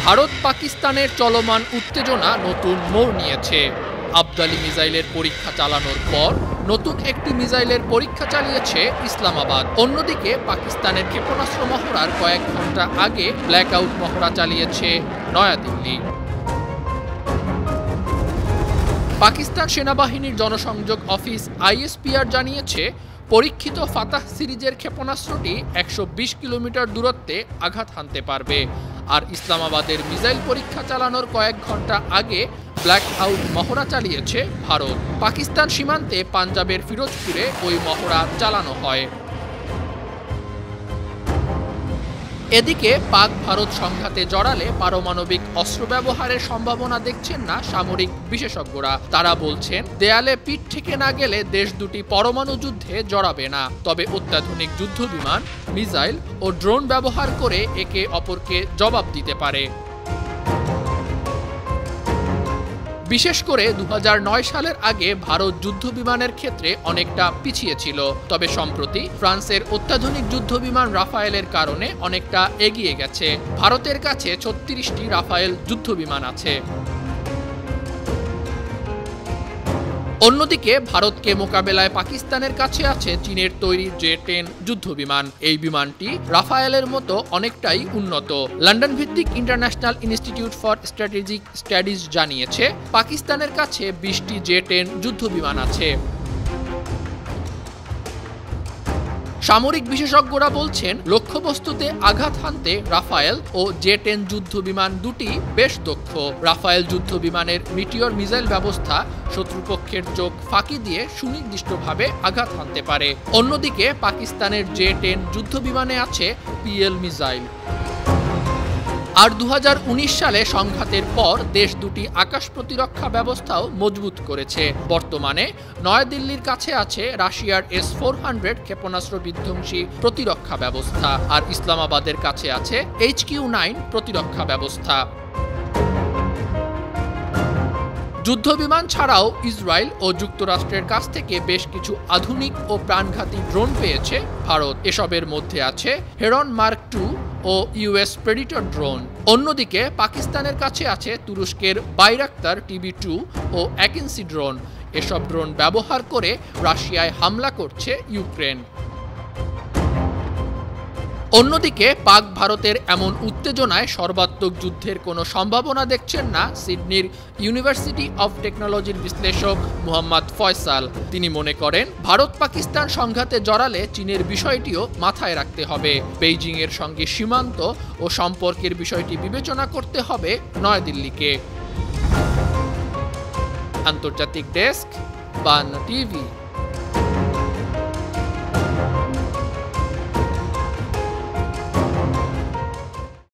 ভারত পাকিস্তানের চলমান উত্তেজনা নতুন মোড় নিয়েছে। আবদালি মিসাইলের পরীক্ষা চালানোর পর নতুন একটি মিসাইলের পরীক্ষা চালিয়েছে ইসলামাবাদ। অন্যদিকে পাকিস্তানের ক্ষেপণাস্ত্র মহড়ার কয়েক ঘন্টা আগে ব্ল্যাকআউট মহড়া চালিয়েছে নয়াদিল্লি। পাকিস্তান সেনাবাহিনীর জনসংযোগ অফিস ISPR জানিয়েছে, পরীক্ষিত ফাতাহ সিরিজের ক্ষেপণাস্ত্রটি 120 কিলোমিটার দূরত্বে আঘাত হানতে পারবে। আর ইসলামাবাদের মিসাইল পরীক্ষা চালানোর কয়েক ঘন্টা আগে ব্ল্যাক আউট মহড়া চালিয়েছে ভারত। পাকিস্তান সীমান্তে পাঞ্জাবের ফিরোজপুরে ওই মহড়া চালানো হয়। এদিকে পাক ভারত সংঘাতে জড়ালে পারমাণবিক অস্ত্র ব্যবহারের সম্ভাবনা দেখছেন না সামরিক বিশেষজ্ঞরা। তারা বলছেন, দেয়ালে পিঠ থেকে না গেলে দেশ দুটি পরমাণু যুদ্ধে জড়াবে না, তবে অত্যাধুনিক যুদ্ধবিমান, মিসাইল ও ড্রোন ব্যবহার করে একে অপরকে জবাব দিতে পারে। বিশেষ করে 2009 সালের আগে ভারত যুদ্ধবিমানের ক্ষেত্রে অনেকটা পিছিয়ে ছিল, তবে সম্প্রতি ফ্রান্সের অত্যাধুনিক যুদ্ধবিমান রাফায়েলের কারণে অনেকটা এগিয়ে গেছে। ভারতের কাছে 36টি রাফায়েল যুদ্ধবিমান আছে। অন্যদিকে ভারতকে মোকাবেলায় পাকিস্তানের কাছে আছে চীনের তৈরি J-10 যুদ্ধবিমান। এই বিমানটি রাফায়েলের মতো অনেকটাই উন্নত। লন্ডন ভিত্তিক international institute for strategic studies জানিয়েছে, পাকিস্তানের কাছে 20টি J-10 যুদ্ধবিমান আছে। সামরিক বিশেষজ্ঞরা বলছেন, লক্ষ্যবস্তুতে আঘাত হানতে রাফায়েল ও J-10 যুদ্ধবিমান দুটি বেশ দক্ষ। রাফায়েল যুদ্ধবিমানের মিটিওর মিসাইল ব্যবস্থা শত্রুপক্ষের চোখ ফাঁকি দিয়ে সুনির্দিষ্টভাবে আঘাত হানতে পারে। অন্যদিকে পাকিস্তানের J-10 যুদ্ধবিমানে আছে PL মিসাইল। আর 2019 সালে সংঘাতের পর দেশ দুটি আকাশ প্রতিরক্ষা ব্যবস্থাও মজবুত করেছে। বর্তমানে নয়াদিল্লির কাছে আছে রাশিয়ার S-400 ক্ষেপণাস্ত্র বিধ্বংসী প্রতিরক্ষা ব্যবস্থা, আর ইসলামাবাদের কাছে আছে HQ-9 প্রতিরক্ষা ব্যবস্থা। যুদ্ধবিমান ছাড়াও ইসরায়েল ও যুক্তরাষ্ট্রের কাছ থেকে বেশ কিছু আধুনিক ও প্রাণঘাতী ড্রোন পেয়েছে ভারত। এসবের মধ্যে আছে হেরন মার্ক 2 ও US প্রেডিটর ড্রোন। অন্যদিকে পাকিস্তানের কাছে আছে তুরস্কের বাইরাক্তার TB2 ও অ্যাকিন্সি ড্রোন। এসব ড্রোন ব্যবহার করে রাশিয়ায় হামলা করছে ইউক্রেন। অন্যদিকে পাক ভারতের এমন উত্তেজনায় সর্বাত্মক যুদ্ধের কোনো সম্ভাবনা দেখছেন না সিডনির ইউনিভার্সিটি অফ টেকনোলজির বিশ্লেষক মুহাম্মদ ফয়সাল। তিনি মনে করেন, ভারত পাকিস্তান সংঘাতে জড়ালে চীনের বিষয়টিও মাথায় রাখতে হবে। বেইজিংয়ের সঙ্গে সীমান্ত ও সম্পর্কের বিষয়টি বিবেচনা করতে হবে নয়াদিল্লিকে। আন্তর্জাতিক ডেস্ক, বাংলা টিভি।